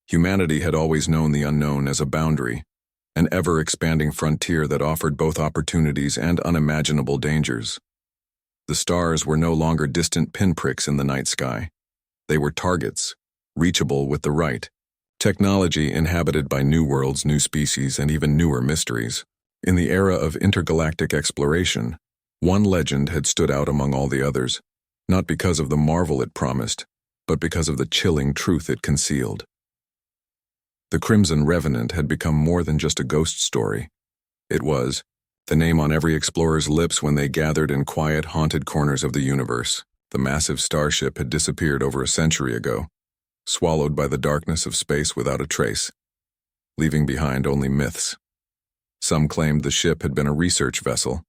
Humanity had always known the unknown as a boundary, an ever-expanding frontier that offered both opportunities and unimaginable dangers. The stars were no longer distant pinpricks in the night sky. They were targets, reachable with the right technology, inhabited by new worlds, new species, and even newer mysteries. In the era of intergalactic exploration, one legend had stood out among all the others, not because of the marvel it promised, but because of the chilling truth it concealed. The Crimson Revenant had become more than just a ghost story. It was the name on every explorer's lips when they gathered in quiet, haunted corners of the universe. The massive starship had disappeared over a century ago, swallowed by the darkness of space without a trace, leaving behind only myths. Some claimed the ship had been a research vessel,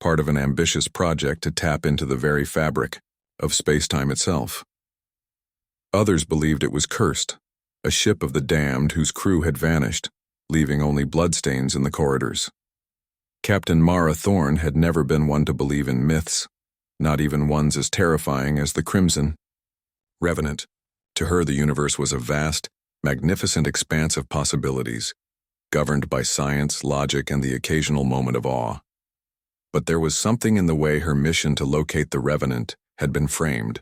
part of an ambitious project to tap into the very fabric of space-time itself. Others believed it was cursed, a ship of the damned whose crew had vanished, leaving only bloodstains in the corridors. Captain Mara Thorne had never been one to believe in myths, not even ones as terrifying as the Crimson Revenant. To her, the universe was a vast, magnificent expanse of possibilities, governed by science, logic, and the occasional moment of awe. But there was something in the way her mission to locate the Revenant had been framed,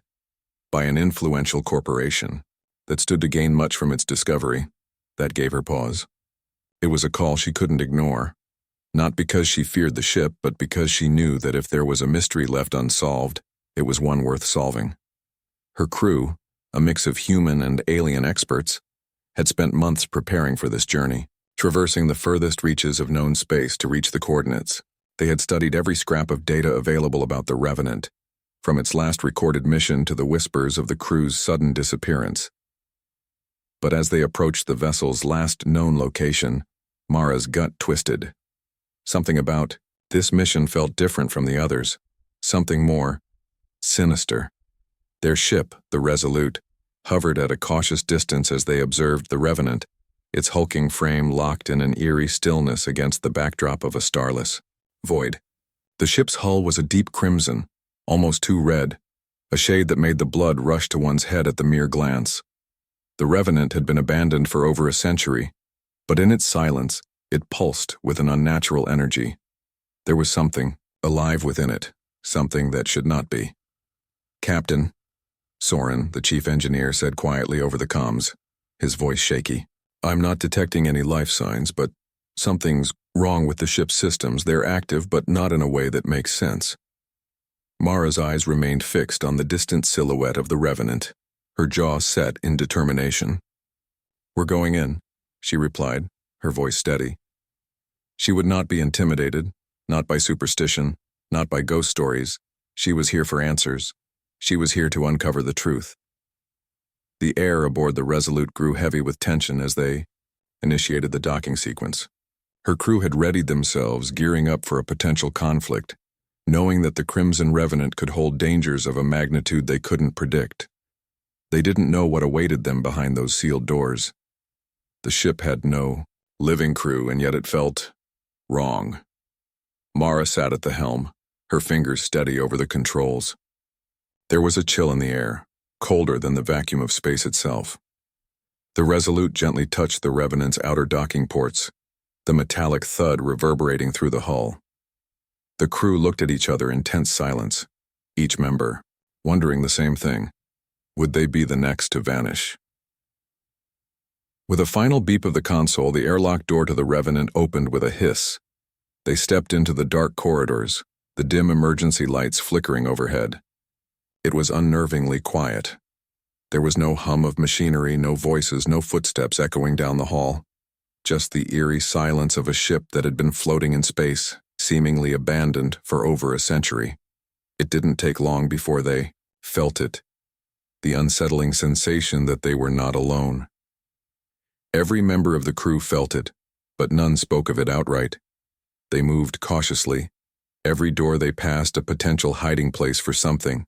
by an influential corporation that stood to gain much from its discovery, that gave her pause. It was a call she couldn't ignore, not because she feared the ship, but because she knew that if there was a mystery left unsolved, it was one worth solving. Her crew, a mix of human and alien experts, had spent months preparing for this journey, traversing the furthest reaches of known space to reach the coordinates. They had studied every scrap of data available about the Revenant, from its last recorded mission to the whispers of the crew's sudden disappearance. But as they approached the vessel's last known location, Mara's gut twisted. Something about this mission felt different from the others, something more sinister. Their ship, the Resolute, hovered at a cautious distance as they observed the Revenant, its hulking frame locked in an eerie stillness against the backdrop of a starless void. The ship's hull was a deep crimson, almost too red, a shade that made the blood rush to one's head at the mere glance. The Revenant had been abandoned for over a century, but in its silence, it pulsed with an unnatural energy. There was something alive within it, something that should not be. "Captain," Soren, the chief engineer, said quietly over the comms, his voice shaky. "I'm not detecting any life signs, but something's wrong with the ship's systems. They're active, but not in a way that makes sense." Mara's eyes remained fixed on the distant silhouette of the Revenant, her jaw set in determination. "We're going in," she replied, her voice steady. She would not be intimidated, not by superstition, not by ghost stories. She was here for answers. She was here to uncover the truth. The air aboard the Resolute grew heavy with tension as they initiated the docking sequence. Her crew had readied themselves, gearing up for a potential conflict, knowing that the Crimson Revenant could hold dangers of a magnitude they couldn't predict. They didn't know what awaited them behind those sealed doors. The ship had no living crew, and yet it felt wrong. Mara sat at the helm, her fingers steady over the controls. There was a chill in the air, colder than the vacuum of space itself. The Resolute gently touched the Revenant's outer docking ports, the metallic thud reverberating through the hull. The crew looked at each other in tense silence, each member wondering the same thing. Would they be the next to vanish? With a final beep of the console, the airlock door to the Revenant opened with a hiss. They stepped into the dark corridors, the dim emergency lights flickering overhead. It was unnervingly quiet. There was no hum of machinery, no voices, no footsteps echoing down the hall. Just the eerie silence of a ship that had been floating in space, seemingly abandoned for over a century. It didn't take long before they felt it, the unsettling sensation that they were not alone. Every member of the crew felt it, but none spoke of it outright. They moved cautiously, every door they passed a potential hiding place for something,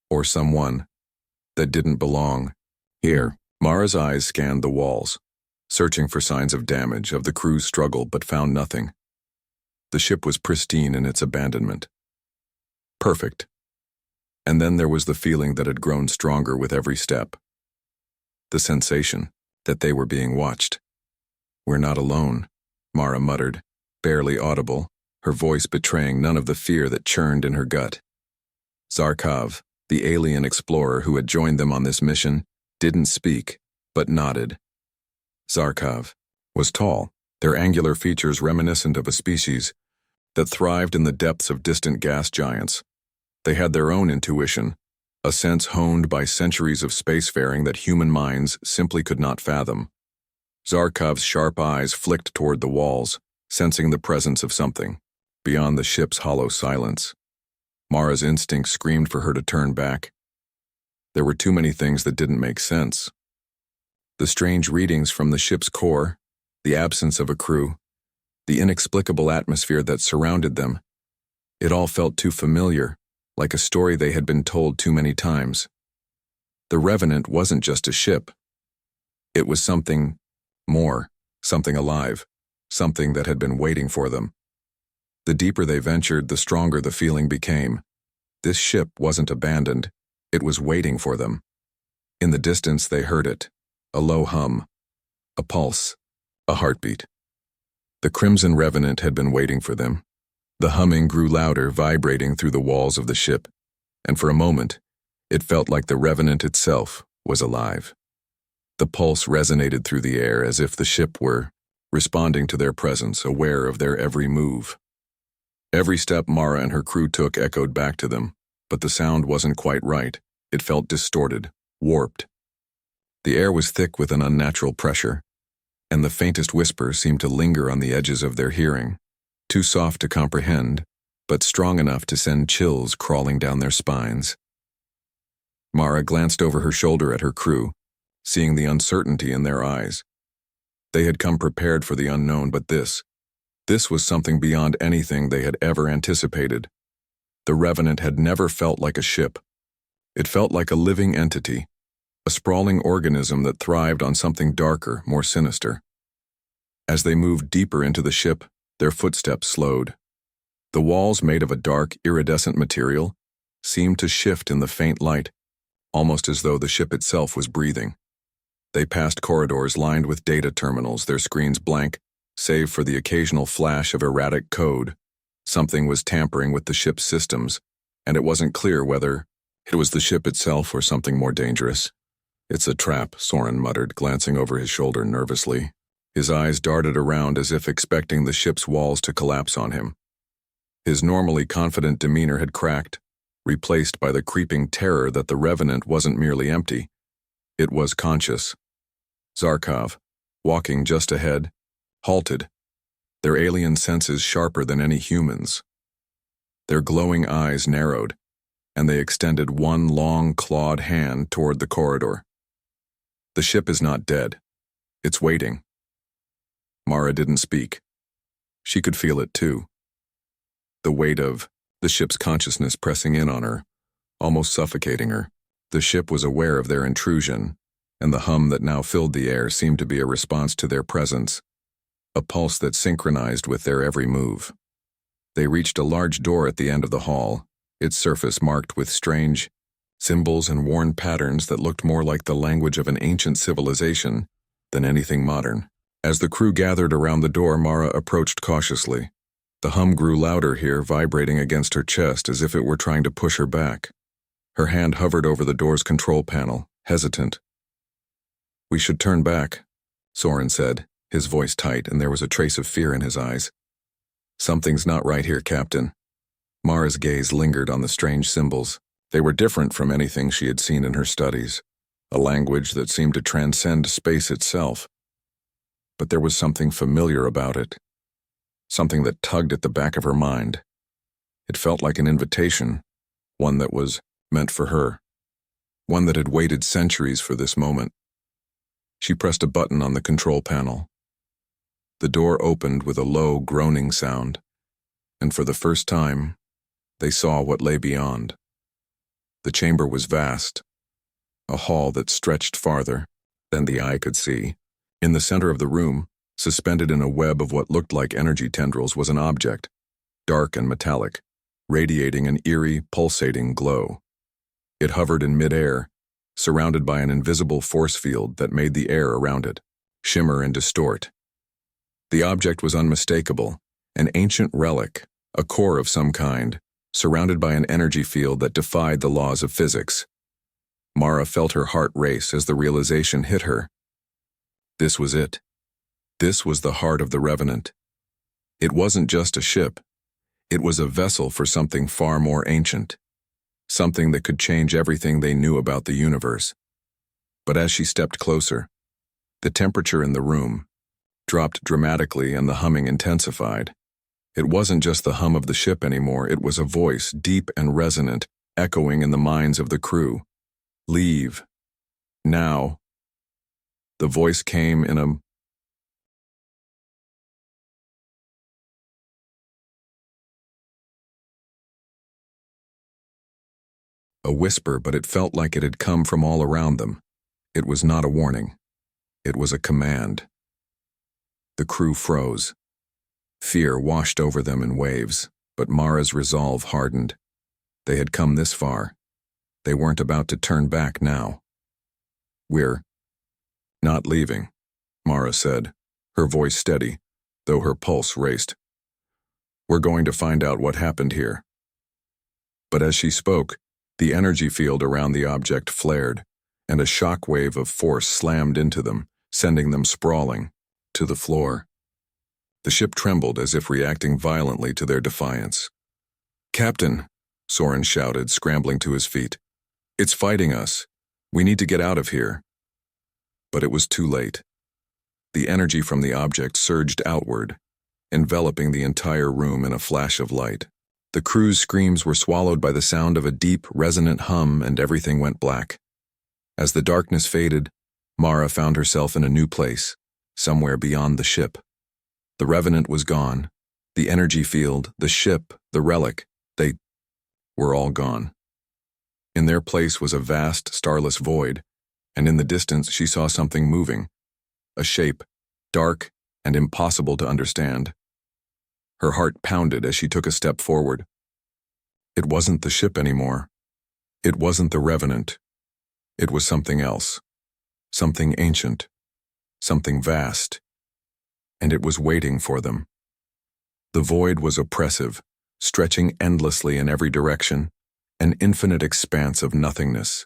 or someone, that didn't belong here. Mara's eyes scanned the walls, searching for signs of damage, of the crew's struggle, but found nothing. The ship was pristine in its abandonment. Perfect. And then there was the feeling that had grown stronger with every step. The sensation that they were being watched. "We're not alone," Mara muttered, barely audible, her voice betraying none of the fear that churned in her gut. Zarkov, the alien explorer who had joined them on this mission, didn't speak, but nodded. Zarkov was tall, their angular features reminiscent of a species that thrived in the depths of distant gas giants. They had their own intuition, a sense honed by centuries of spacefaring that human minds simply could not fathom. Zarkov's sharp eyes flicked toward the walls, sensing the presence of something beyond the ship's hollow silence. Mara's instinct screamed for her to turn back. There were too many things that didn't make sense. The strange readings from the ship's core, the absence of a crew, the inexplicable atmosphere that surrounded them. It all felt too familiar, like a story they had been told too many times. The Revenant wasn't just a ship. It was something more, something alive, something that had been waiting for them. The deeper they ventured, the stronger the feeling became. This ship wasn't abandoned, it was waiting for them. In the distance they heard it, a low hum, a pulse, a heartbeat. The Crimson Revenant had been waiting for them. The humming grew louder, vibrating through the walls of the ship, and for a moment, it felt like the Revenant itself was alive. The pulse resonated through the air as if the ship were responding to their presence, aware of their every move. Every step Mara and her crew took echoed back to them, but the sound wasn't quite right. It felt distorted, warped. The air was thick with an unnatural pressure, and the faintest whisper seemed to linger on the edges of their hearing, too soft to comprehend, but strong enough to send chills crawling down their spines. Mara glanced over her shoulder at her crew, seeing the uncertainty in their eyes. They had come prepared for the unknown, but this was something beyond anything they had ever anticipated. The Revenant had never felt like a ship. It felt like a living entity, a sprawling organism that thrived on something darker, more sinister. As they moved deeper into the ship, their footsteps slowed. The walls, made of a dark, iridescent material, seemed to shift in the faint light, almost as though the ship itself was breathing. They passed corridors lined with data terminals, their screens blank, save for the occasional flash of erratic code. Something was tampering with the ship's systems, and it wasn't clear whether it was the ship itself or something more dangerous. "It's a trap," Soren muttered, glancing over his shoulder nervously. His eyes darted around as if expecting the ship's walls to collapse on him. His normally confident demeanor had cracked, replaced by the creeping terror that the Revenant wasn't merely empty. It was conscious. Zarkov, walking just ahead, halted, their alien senses sharper than any human's. Their glowing eyes narrowed, and they extended one long, clawed hand toward the corridor. "The ship is not dead. It's waiting." Mara didn't speak. She could feel it too. The weight of the ship's consciousness pressing in on her, almost suffocating her. The ship was aware of their intrusion, and the hum that now filled the air seemed to be a response to their presence, a pulse that synchronized with their every move. They reached a large door at the end of the hall, its surface marked with strange symbols and worn patterns that looked more like the language of an ancient civilization than anything modern. As the crew gathered around the door, Mara approached cautiously. The hum grew louder here, vibrating against her chest as if it were trying to push her back. Her hand hovered over the door's control panel, hesitant. "We should turn back," Soren said, his voice tight, and there was a trace of fear in his eyes. "Something's not right here, Captain." Mara's gaze lingered on the strange symbols. They were different from anything she had seen in her studies, a language that seemed to transcend space itself. But there was something familiar about it, something that tugged at the back of her mind. It felt like an invitation, one that was meant for her, one that had waited centuries for this moment. She pressed a button on the control panel. The door opened with a low, groaning sound, and for the first time, they saw what lay beyond. The chamber was vast, a hall that stretched farther than the eye could see. In the center of the room, suspended in a web of what looked like energy tendrils, was an object, dark and metallic, radiating an eerie, pulsating glow. It hovered in midair, surrounded by an invisible force field that made the air around it shimmer and distort. The object was unmistakable, an ancient relic, a core of some kind, surrounded by an energy field that defied the laws of physics. Mara felt her heart race as the realization hit her. This was it. This was the heart of the Revenant. It wasn't just a ship. It was a vessel for something far more ancient, something that could change everything they knew about the universe. But as she stepped closer, the temperature in the room dropped dramatically and the humming intensified. It wasn't just the hum of the ship anymore, it was a voice, deep and resonant, echoing in the minds of the crew. Leave. Now. The voice came in a whisper, but it felt like it had come from all around them. It was not a warning. It was a command. The crew froze. Fear washed over them in waves, but Mara's resolve hardened. They had come this far. They weren't about to turn back now. We're not leaving, Mara said, her voice steady, though her pulse raced. We're going to find out what happened here. But as she spoke, the energy field around the object flared, and a shock wave of force slammed into them, sending them sprawling to the floor. The ship trembled as if reacting violently to their defiance. "Captain," Soren shouted, scrambling to his feet. "It's fighting us. We need to get out of here." But it was too late. The energy from the object surged outward, enveloping the entire room in a flash of light. The crew's screams were swallowed by the sound of a deep, resonant hum, and everything went black. As the darkness faded, Mara found herself in a new place, somewhere beyond the ship. The Revenant was gone. The energy field, the ship, the relic, they were all gone. In their place was a vast, starless void, and in the distance she saw something moving. A shape, dark and impossible to understand. Her heart pounded as she took a step forward. It wasn't the ship anymore. It wasn't the Revenant. It was something else. Something ancient. Something vast. And it was waiting for them. The void was oppressive, stretching endlessly in every direction, an infinite expanse of nothingness.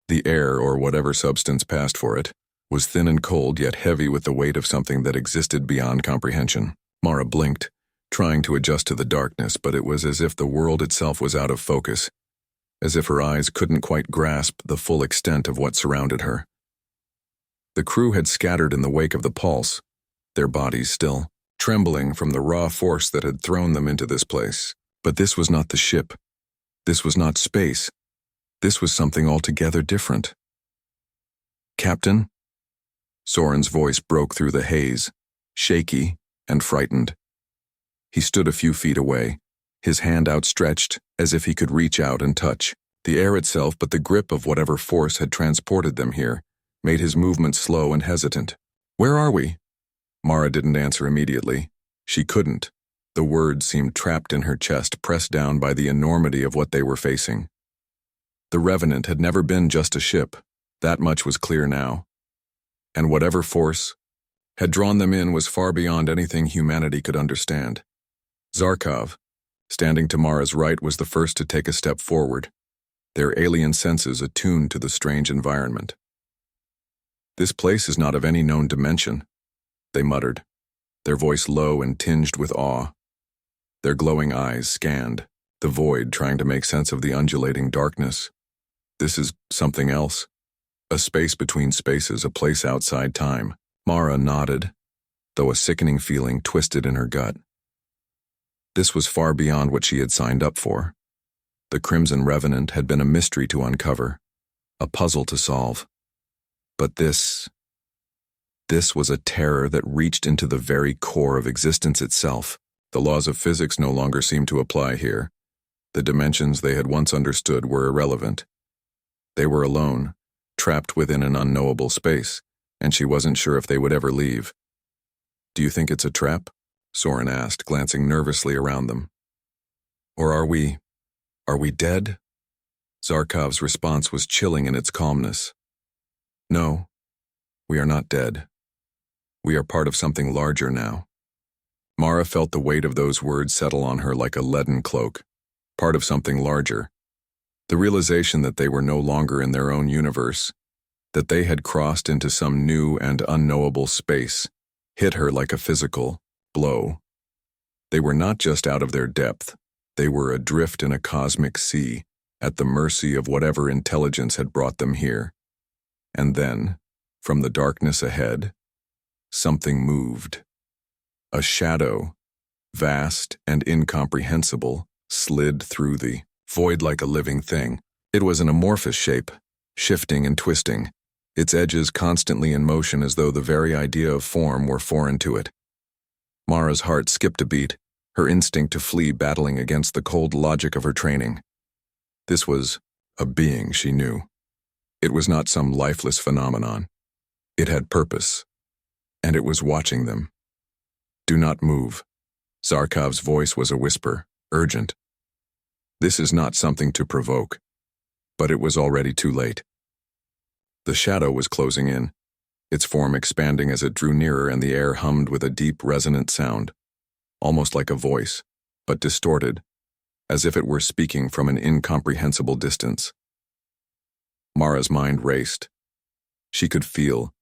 The air, or whatever substance passed for it, was thin and cold, yet heavy with the weight of something that existed beyond comprehension. Mara blinked, trying to adjust to the darkness, but it was as if the world itself was out of focus, as if her eyes couldn't quite grasp the full extent of what surrounded her. The crew had scattered in the wake of the pulse, their bodies still trembling from the raw force that had thrown them into this place. But this was not the ship. This was not space. This was something altogether different. "Captain?" Soren's voice broke through the haze, shaky and frightened. He stood a few feet away, his hand outstretched as if he could reach out and touch. The air itself, but the grip of whatever force had transported them here, made his movement slow and hesitant. "Where are we?" Mara didn't answer immediately. She couldn't. The words seemed trapped in her chest, pressed down by the enormity of what they were facing. The Revenant had never been just a ship. That much was clear now. And whatever force had drawn them in was far beyond anything humanity could understand. Zarkov, standing to Mara's right, was the first to take a step forward, their alien senses attuned to the strange environment. "This place is not of any known dimension," they muttered, their voice low and tinged with awe. Their glowing eyes scanned the void, trying to make sense of the undulating darkness. "This is something else. A space between spaces, a place outside time." Mara nodded, though a sickening feeling twisted in her gut. This was far beyond what she had signed up for. The Crimson Revenant had been a mystery to uncover, a puzzle to solve. But this was a terror that reached into the very core of existence itself. The laws of physics no longer seemed to apply here. The dimensions they had once understood were irrelevant. They were alone, trapped within an unknowable space, and she wasn't sure if they would ever leave. "Do you think it's a trap?" Soren asked, glancing nervously around them. "Or are we dead?" Zarkov's response was chilling in its calmness. No, we are not dead. We are part of something larger now. Mara felt the weight of those words settle on her like a leaden cloak. Part of something larger. The realization that they were no longer in their own universe, that they had crossed into some new and unknowable space, hit her like a physical blow. They were not just out of their depth, they were adrift in a cosmic sea, at the mercy of whatever intelligence had brought them here. And then, from the darkness ahead, something moved. A shadow, vast and incomprehensible, slid through the void like a living thing. It was an amorphous shape, shifting and twisting, its edges constantly in motion as though the very idea of form were foreign to it. Mara's heart skipped a beat, her instinct to flee battling against the cold logic of her training. This was a being she knew. It was not some lifeless phenomenon. It had purpose, and it was watching them. Do not move. Zarkov's voice was a whisper, urgent. This is not something to provoke. But it was already too late. The shadow was closing in, its form expanding as it drew nearer, and the air hummed with a deep, resonant sound, almost like a voice, but distorted, as if it were speaking from an incomprehensible distance. Mara's mind raced. She could feel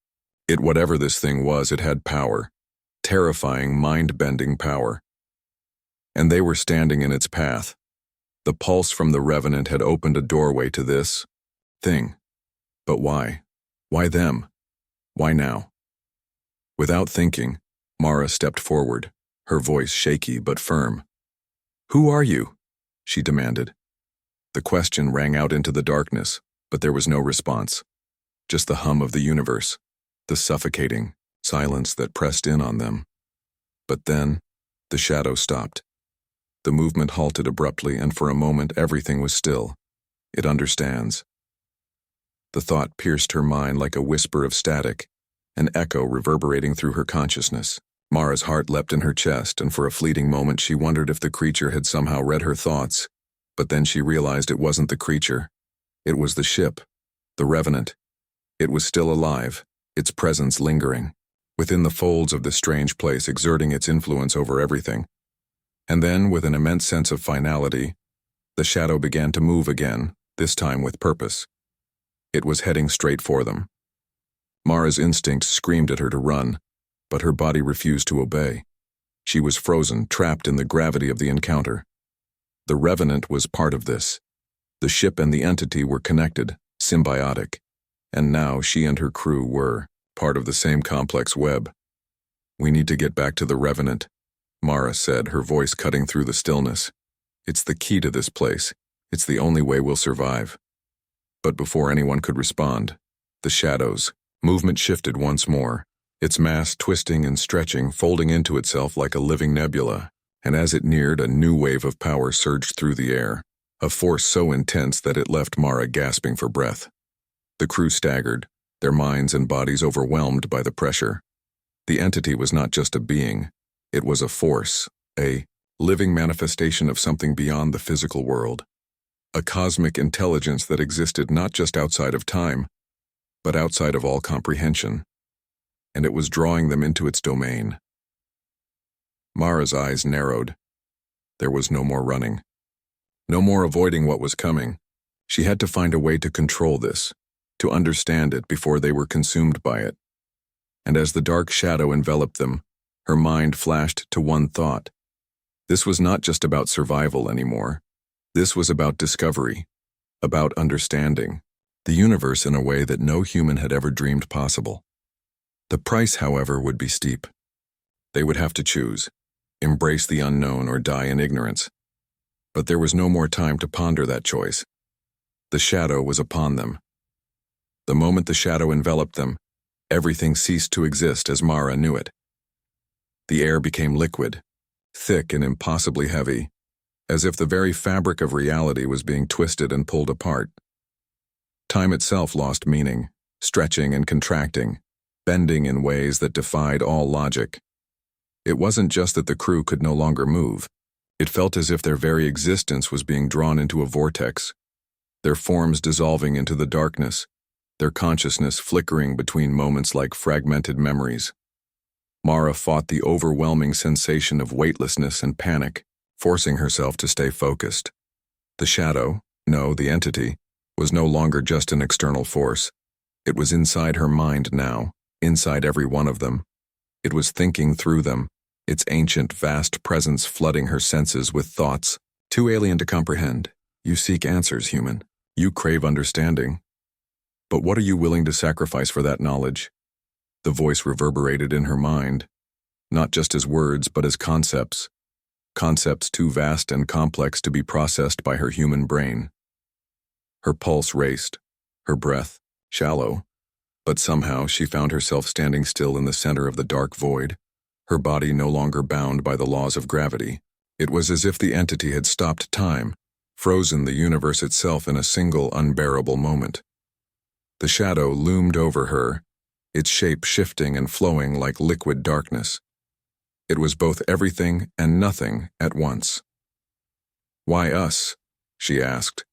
it. Whatever this thing was, it had power, terrifying, mind-bending power. And they were standing in its path. The pulse from the Revenant had opened a doorway to this thing. But why? Why them? Why now? Without thinking, Mara stepped forward, her voice shaky but firm. Who are you? She demanded. The question rang out into the darkness, but there was no response. Just the hum of the universe, the suffocating silence that pressed in on them. But then, the shadow stopped. The movement halted abruptly, and for a moment everything was still. It understands. The thought pierced her mind like a whisper of static, an echo reverberating through her consciousness. Mara's heart leapt in her chest, and for a fleeting moment she wondered if the creature had somehow read her thoughts. But then she realized it wasn't the creature. It was the ship, the Revenant. It was still alive, its presence lingering, within the folds of the strange place, exerting its influence over everything. And then, with an immense sense of finality, the shadow began to move again, this time with purpose. It was heading straight for them. Mara's instinct screamed at her to run, but her body refused to obey. She was frozen, trapped in the gravity of the encounter. The Revenant was part of this. The ship and the entity were connected, symbiotic, and now she and her crew were part of the same complex web. We need to get back to the Revenant, Mara said, her voice cutting through the stillness. It's the key to this place. It's the only way we'll survive. But before anyone could respond, the shadow's movement shifted once more, its mass twisting and stretching, folding into itself like a living nebula, and as it neared, a new wave of power surged through the air, a force so intense that it left Mara gasping for breath. The crew staggered, their minds and bodies overwhelmed by the pressure. The entity was not just a being. It was a force, a living manifestation of something beyond the physical world, a cosmic intelligence that existed not just outside of time, but outside of all comprehension, and it was drawing them into its domain. Mara's eyes narrowed. There was no more running, no more avoiding what was coming. She had to find a way to control this, to understand it before they were consumed by it. And as the dark shadow enveloped them, her mind flashed to one thought. This was not just about survival anymore. This was about discovery, about understanding the universe in a way that no human had ever dreamed possible. The price, however, would be steep. They would have to choose, embrace the unknown or die in ignorance. But there was no more time to ponder that choice. The shadow was upon them. The moment the shadow enveloped them, everything ceased to exist as Mara knew it. The air became liquid, thick and impossibly heavy, as if the very fabric of reality was being twisted and pulled apart. Time itself lost meaning, stretching and contracting, bending in ways that defied all logic. It wasn't just that the crew could no longer move. It felt as if their very existence was being drawn into a vortex, their forms dissolving into the darkness, their consciousness flickering between moments like fragmented memories. Mara fought the overwhelming sensation of weightlessness and panic, forcing herself to stay focused. The shadow, no, the entity, was no longer just an external force. It was inside her mind now, inside every one of them. It was thinking through them, its ancient, vast presence flooding her senses with thoughts too alien to comprehend. You seek answers, human. You crave understanding. But what are you willing to sacrifice for that knowledge? The voice reverberated in her mind, not just as words, but as concepts. Concepts too vast and complex to be processed by her human brain. Her pulse raced, her breath shallow, but somehow she found herself standing still in the center of the dark void, her body no longer bound by the laws of gravity. It was as if the entity had stopped time, frozen the universe itself in a single unbearable moment. The shadow loomed over her, its shape shifting and flowing like liquid darkness. It was both everything and nothing at once. "Why us?" she asked.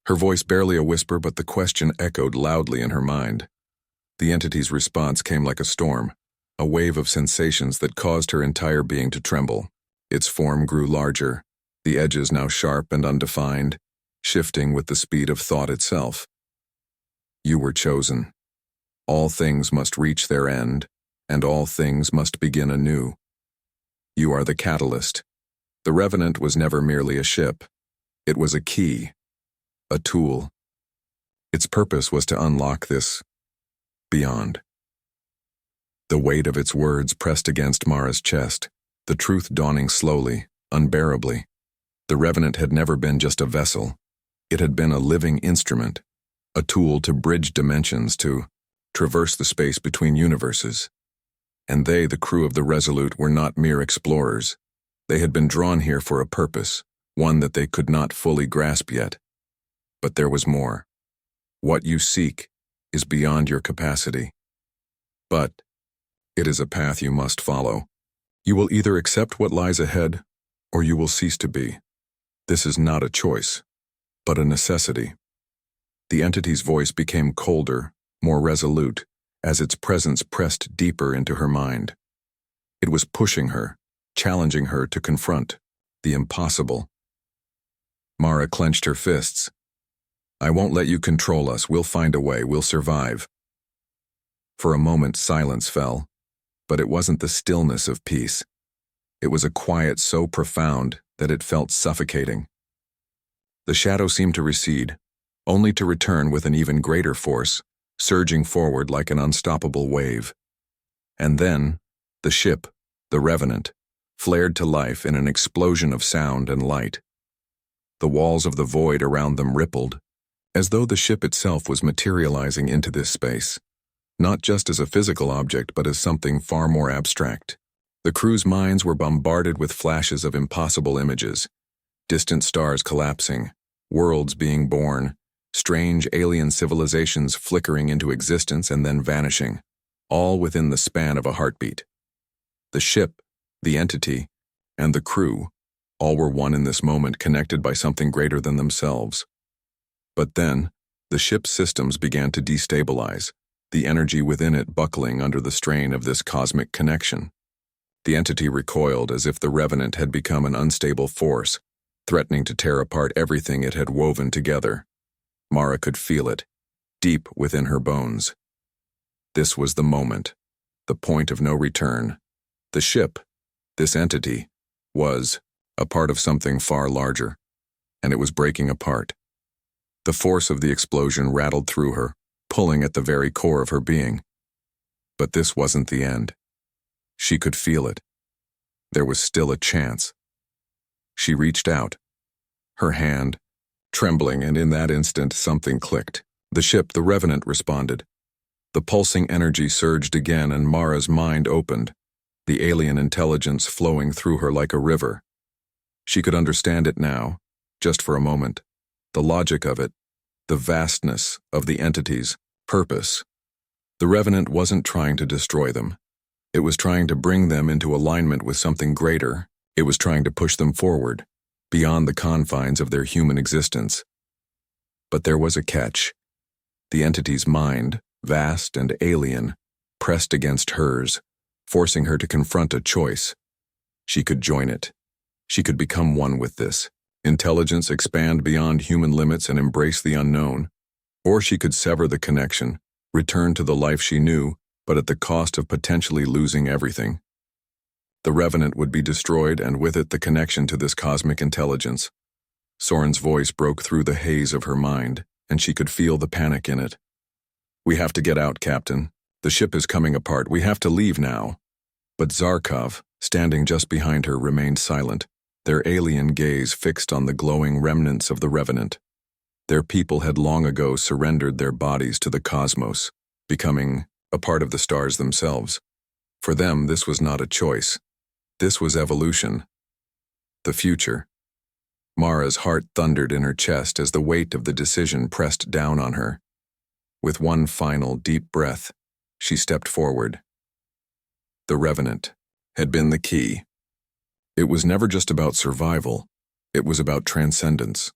Her voice barely a whisper, but the question echoed loudly in her mind. The entity's response came like a storm, a wave of sensations that caused her entire being to tremble. Its form grew larger, the edges now sharp and undefined, shifting with the speed of thought itself. "You were chosen. All things must reach their end, and all things must begin anew. You are the catalyst." The Revenant was never merely a ship. It was a key, a tool. Its purpose was to unlock this beyond. The weight of its words pressed against Mara's chest, the truth dawning slowly, unbearably. The Revenant had never been just a vessel. It had been a living instrument, a tool to bridge dimensions, to traverse the space between universes. And they, the crew of the Resolute, were not mere explorers. They had been drawn here for a purpose, one that they could not fully grasp yet. But there was more. What you seek is beyond your capacity. But it is a path you must follow. You will either accept what lies ahead, or you will cease to be. This is not a choice, but a necessity. The entity's voice became colder, more resolute, as its presence pressed deeper into her mind. It was pushing her, challenging her to confront the impossible. Mara clenched her fists. "I won't let you control us. We'll find a way. We'll survive." For a moment, silence fell, but it wasn't the stillness of peace. It was a quiet so profound that it felt suffocating. The shadow seemed to recede, only to return with an even greater force, surging forward like an unstoppable wave. And then, the ship, the Revenant, flared to life in an explosion of sound and light. The walls of the void around them rippled, as though the ship itself was materializing into this space, not just as a physical object, but as something far more abstract. The crew's minds were bombarded with flashes of impossible images, distant stars collapsing, worlds being born, strange alien civilizations flickering into existence and then vanishing, all within the span of a heartbeat. The ship, the entity, and the crew, all were one in this moment, connected by something greater than themselves. But then, the ship's systems began to destabilize, the energy within it buckling under the strain of this cosmic connection. The entity recoiled as if the Revenant had become an unstable force, threatening to tear apart everything it had woven together. Mara could feel it, deep within her bones. This was the moment, the point of no return. The ship, this entity, was a part of something far larger, and it was breaking apart. The force of the explosion rattled through her, pulling at the very core of her being. But this wasn't the end. She could feel it. There was still a chance. She reached out, her hand trembling, and in that instant something clicked. The ship, the Revenant, responded. The pulsing energy surged again, and Mara's mind opened, the alien intelligence flowing through her like a river. She could understand it now, just for a moment. The logic of it, the vastness of the entity's purpose. The Revenant wasn't trying to destroy them. It was trying to bring them into alignment with something greater. It was trying to push them forward, beyond the confines of their human existence. But there was a catch. The entity's mind, vast and alien, pressed against hers, forcing her to confront a choice. She could join it. She could become one with this. Intelligence expand beyond human limits and embrace the unknown. Or she could sever the connection, return to the life she knew, but at the cost of potentially losing everything. The Revenant would be destroyed, and with it the connection to this cosmic intelligence. Soren's voice broke through the haze of her mind, and she could feel the panic in it. "We have to get out, Captain. The ship is coming apart. We have to leave now." But Zarkov, standing just behind her, remained silent, their alien gaze fixed on the glowing remnants of the Revenant. Their people had long ago surrendered their bodies to the cosmos, becoming a part of the stars themselves. For them, this was not a choice. This was evolution. The future. Mara's heart thundered in her chest as the weight of the decision pressed down on her. With one final deep breath, she stepped forward. The Revenant had been the key. It was never just about survival. It was about transcendence,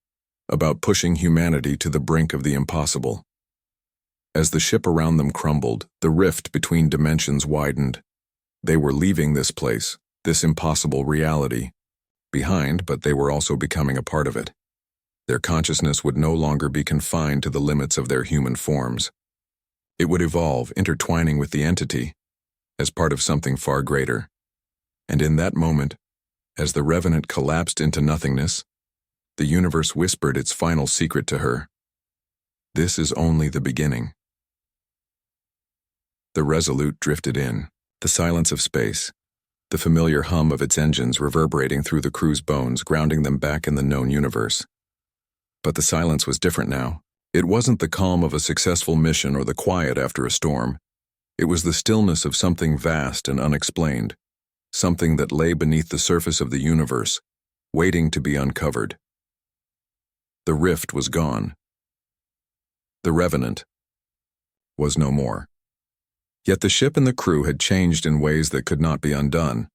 about pushing humanity to the brink of the impossible. As the ship around them crumbled, the rift between dimensions widened. They were leaving this place, this impossible reality, behind, but they were also becoming a part of it. Their consciousness would no longer be confined to the limits of their human forms. It would evolve, intertwining with the entity, as part of something far greater. And in that moment, as the Revenant collapsed into nothingness, the universe whispered its final secret to her. This is only the beginning. The Resolute drifted in, the silence of space, the familiar hum of its engines reverberating through the crew's bones, grounding them back in the known universe. But the silence was different now. It wasn't the calm of a successful mission or the quiet after a storm. It was the stillness of something vast and unexplained, something that lay beneath the surface of the universe, waiting to be uncovered. The rift was gone. The Revenant was no more. Yet the ship and the crew had changed in ways that could not be undone.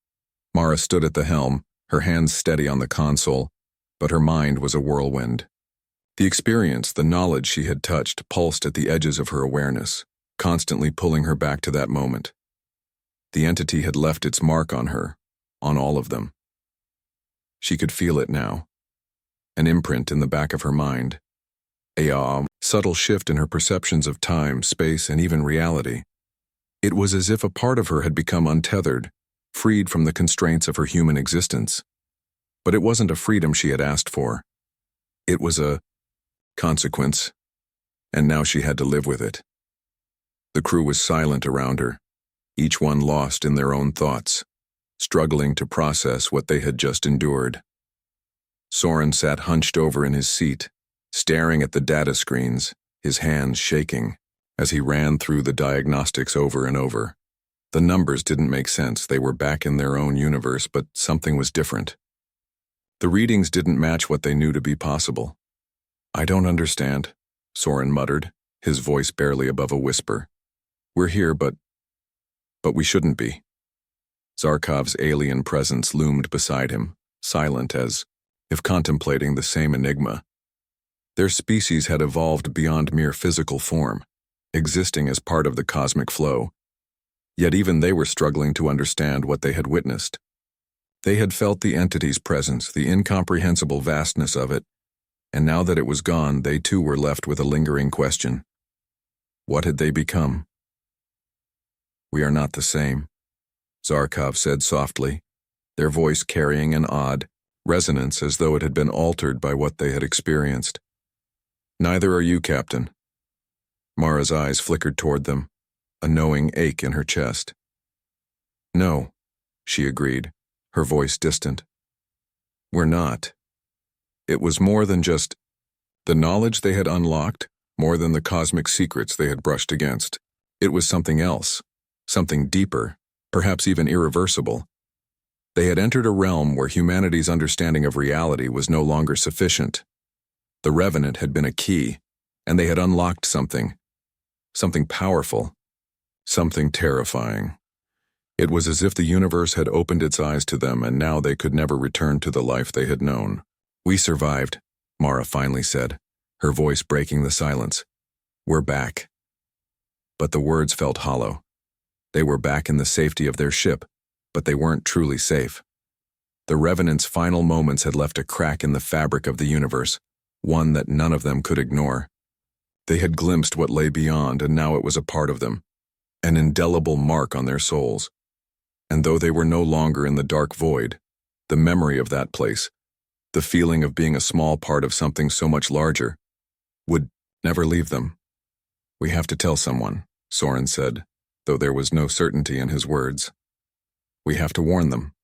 Mara stood at the helm, her hands steady on the console, but her mind was a whirlwind. The experience, the knowledge she had touched, pulsed at the edges of her awareness, constantly pulling her back to that moment. The entity had left its mark on her, on all of them. She could feel it now. An imprint in the back of her mind. A subtle shift in her perceptions of time, space, and even reality. It was as if a part of her had become untethered, freed from the constraints of her human existence. But it wasn't a freedom she had asked for. It was a consequence, and now she had to live with it. The crew was silent around her, each one lost in their own thoughts, struggling to process what they had just endured. Soren sat hunched over in his seat, staring at the data screens, his hands shaking, as he ran through the diagnostics over and over. The numbers didn't make sense. They were back in their own universe, but something was different. The readings didn't match what they knew to be possible. "I don't understand," Soren muttered, his voice barely above a whisper. "We're here, but we shouldn't be." Zarkov's alien presence loomed beside him, silent as if contemplating the same enigma. Their species had evolved beyond mere physical form, existing as part of the cosmic flow. Yet even they were struggling to understand what they had witnessed. They had felt the entity's presence, the incomprehensible vastness of it, and now that it was gone, they too were left with a lingering question. What had they become? "We are not the same," Zarkov said softly, their voice carrying an odd resonance as though it had been altered by what they had experienced. "Neither are you, Captain." Mara's eyes flickered toward them, a knowing ache in her chest. "No," she agreed, her voice distant. "We're not." It was more than just the knowledge they had unlocked, more than the cosmic secrets they had brushed against. It was something else, something deeper, perhaps even irreversible. They had entered a realm where humanity's understanding of reality was no longer sufficient. The Revenant had been a key, and they had unlocked something powerful, something terrifying. It was as if the universe had opened its eyes to them, and now they could never return to the life they had known. "We survived," Mara finally said, her voice breaking the silence. "We're back." But the words felt hollow. They were back in the safety of their ship, but they weren't truly safe. The Revenant's final moments had left a crack in the fabric of the universe, one that none of them could ignore. They had glimpsed what lay beyond, and now it was a part of them, an indelible mark on their souls. And though they were no longer in the dark void, the memory of that place, the feeling of being a small part of something so much larger, would never leave them. "We have to tell someone," Soren said, though there was no certainty in his words. "We have to warn them."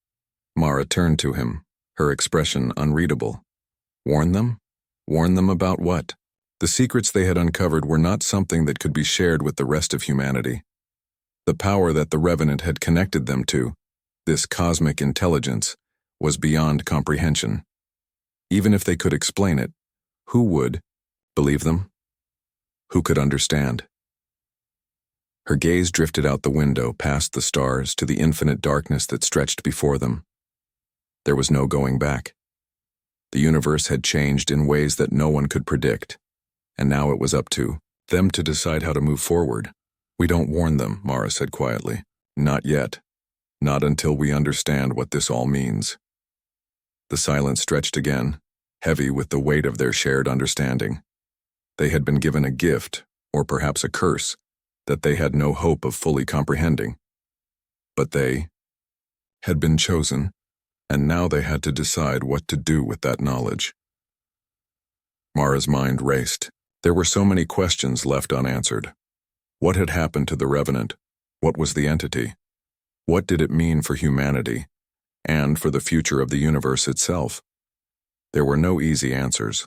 Mara turned to him, her expression unreadable. Warn them? Warn them about what? The secrets they had uncovered were not something that could be shared with the rest of humanity. The power that the Revenant had connected them to, this cosmic intelligence, was beyond comprehension. Even if they could explain it, who would believe them? Who could understand? Her gaze drifted out the window, past the stars, to the infinite darkness that stretched before them. There was no going back. The universe had changed in ways that no one could predict, and now it was up to them to decide how to move forward. "We don't warn them," Mara said quietly. "Not yet. Not until we understand what this all means." The silence stretched again, heavy with the weight of their shared understanding. They had been given a gift, or perhaps a curse, that they had no hope of fully comprehending. But they had been chosen, and now they had to decide what to do with that knowledge. Mara's mind raced. There were so many questions left unanswered. What had happened to the Revenant? What was the entity? What did it mean for humanity, and for the future of the universe itself? There were no easy answers.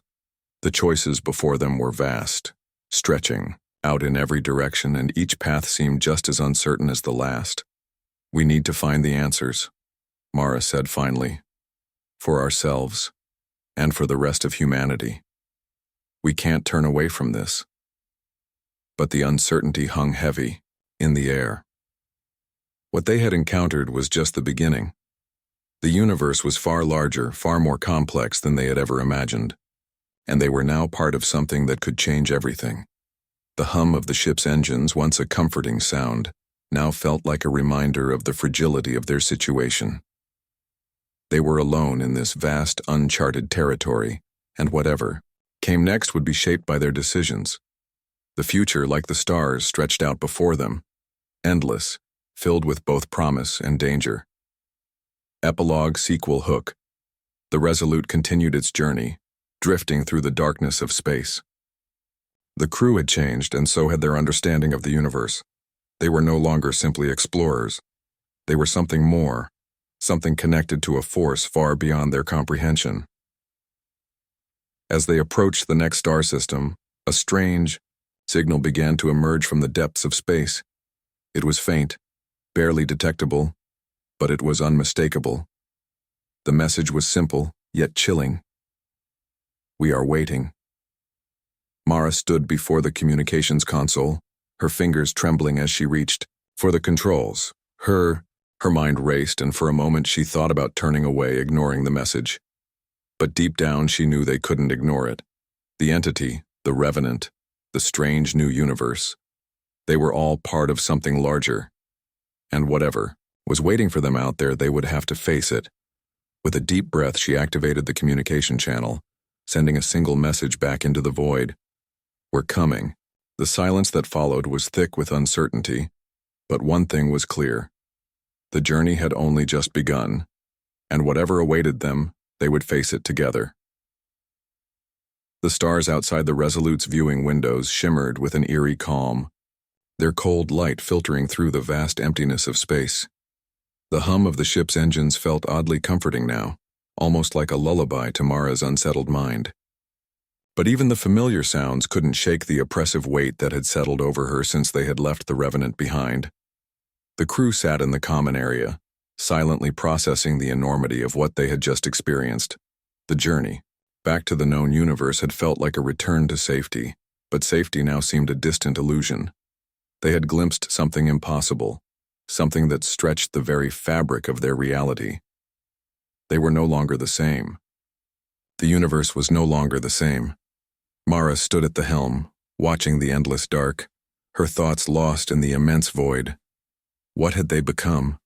The choices before them were vast, stretching out in every direction, and each path seemed just as uncertain as the last. "We need to find the answers," Mara said finally, "for ourselves, and for the rest of humanity. We can't turn away from this." But the uncertainty hung heavy, in the air. What they had encountered was just the beginning. The universe was far larger, far more complex than they had ever imagined, and they were now part of something that could change everything. The hum of the ship's engines, once a comforting sound, now felt like a reminder of the fragility of their situation. They were alone in this vast, uncharted territory, and whatever came next would be shaped by their decisions. The future, like the stars, stretched out before them, endless, filled with both promise and danger. Epilogue sequel hook. The Resolute continued its journey, drifting through the darkness of space. The crew had changed, and so had their understanding of the universe. They were no longer simply explorers. They were something more, something connected to a force far beyond their comprehension. As they approached the next star system, a strange signal began to emerge from the depths of space. It was faint, barely detectable, but it was unmistakable. The message was simple, yet chilling. "We are waiting." Mara stood before the communications console, her fingers trembling as she reached for the controls. Her mind raced, and for a moment she thought about turning away, ignoring the message. But deep down she knew they couldn't ignore it. The entity, the Revenant, the strange new universe. They were all part of something larger. And whatever was waiting for them out there, they would have to face it. With a deep breath, she activated the communication channel, sending a single message back into the void. "We're coming." The silence that followed was thick with uncertainty, but one thing was clear. The journey had only just begun, and whatever awaited them, they would face it together. The stars outside the Resolute's viewing windows shimmered with an eerie calm, their cold light filtering through the vast emptiness of space. The hum of the ship's engines felt oddly comforting now, almost like a lullaby to Mara's unsettled mind. But even the familiar sounds couldn't shake the oppressive weight that had settled over her since they had left the Revenant behind. The crew sat in the common area, silently processing the enormity of what they had just experienced. The journey back to the known universe had felt like a return to safety, but safety now seemed a distant illusion. They had glimpsed something impossible, something that stretched the very fabric of their reality. They were no longer the same. The universe was no longer the same. Mara stood at the helm, watching the endless dark, her thoughts lost in the immense void. What had they become?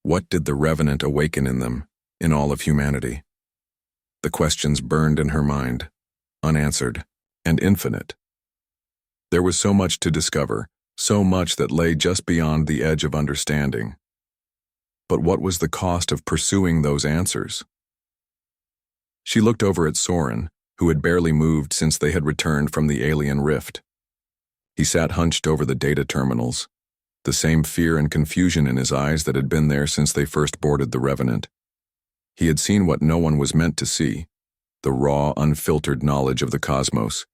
What did the Revenant awaken in them, in all of humanity? The questions burned in her mind, unanswered, and infinite. There was so much to discover, so much that lay just beyond the edge of understanding. But what was the cost of pursuing those answers? She looked over at Soren, who had barely moved since they had returned from the alien rift. He sat hunched over the data terminals, the same fear and confusion in his eyes that had been there since they first boarded the Revenant. He had seen what no one was meant to see, the raw, unfiltered knowledge of the cosmos,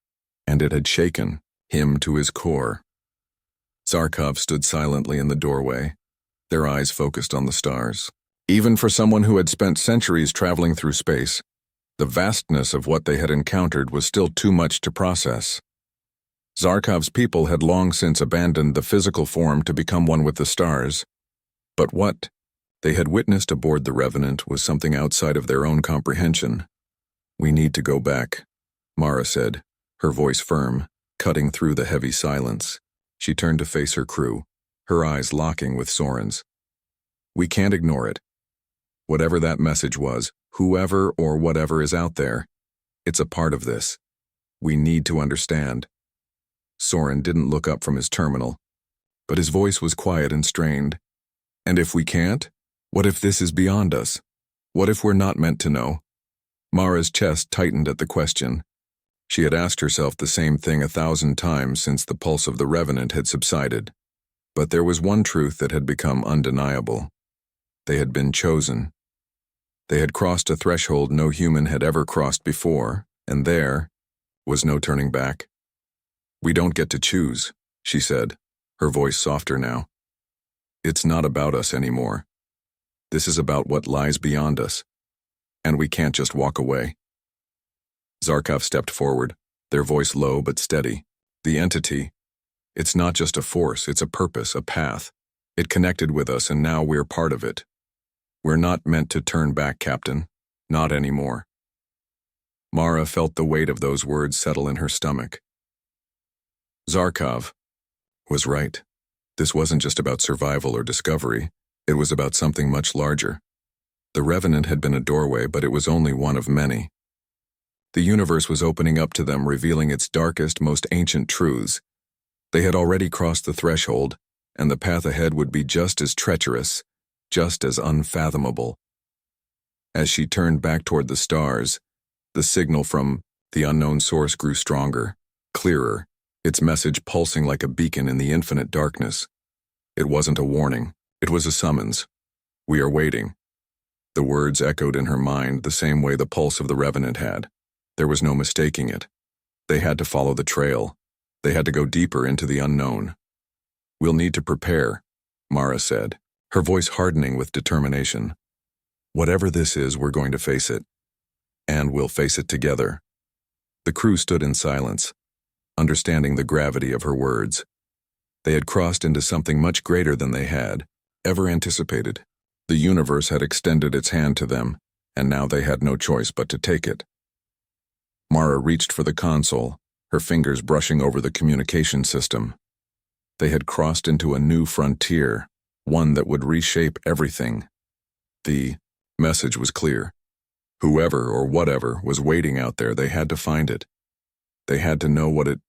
and it had shaken him to his core. Zarkov stood silently in the doorway, their eyes focused on the stars. Even for someone who had spent centuries traveling through space, the vastness of what they had encountered was still too much to process. Zarkov's people had long since abandoned the physical form to become one with the stars. But what they had witnessed aboard the Revenant was something outside of their own comprehension. "We need to go back," Mara said, her voice firm, cutting through the heavy silence. She turned to face her crew, her eyes locking with Soren's. "We can't ignore it. Whatever that message was, whoever or whatever is out there, it's a part of this. We need to understand." Soren didn't look up from his terminal, but his voice was quiet and strained. "And if we can't? What if this is beyond us? What if we're not meant to know?" Mara's chest tightened at the question. She had asked herself the same thing 1,000 times since the pulse of the Revenant had subsided. But there was one truth that had become undeniable. They had been chosen. They had crossed a threshold no human had ever crossed before, and there was no turning back. "We don't get to choose," she said, her voice softer now. "It's not about us anymore. This is about what lies beyond us, and we can't just walk away." Zarkov stepped forward, their voice low but steady. "The entity, it's not just a force, it's a purpose, a path. It connected with us and now we're part of it. We're not meant to turn back, Captain. Not anymore." Mara felt the weight of those words settle in her stomach. Zarkov was right. This wasn't just about survival or discovery, it was about something much larger. The Revenant had been a doorway, but it was only one of many. The universe was opening up to them, revealing its darkest, most ancient truths. They had already crossed the threshold, and the path ahead would be just as treacherous, just as unfathomable. As she turned back toward the stars, the signal from the unknown source grew stronger, clearer, its message pulsing like a beacon in the infinite darkness. It wasn't a warning, it was a summons. "We are waiting." The words echoed in her mind the same way the pulse of the Revenant had. There was no mistaking it. They had to follow the trail. They had to go deeper into the unknown. "We'll need to prepare," Mara said, her voice hardening with determination. "Whatever this is, we're going to face it. And we'll face it together." The crew stood in silence, understanding the gravity of her words. They had crossed into something much greater than they had ever anticipated. The universe had extended its hand to them, and now they had no choice but to take it. Mara reached for the console, her fingers brushing over the communication system. They had crossed into a new frontier, one that would reshape everything. The message was clear. Whoever or whatever was waiting out there, they had to find it. They had to know what it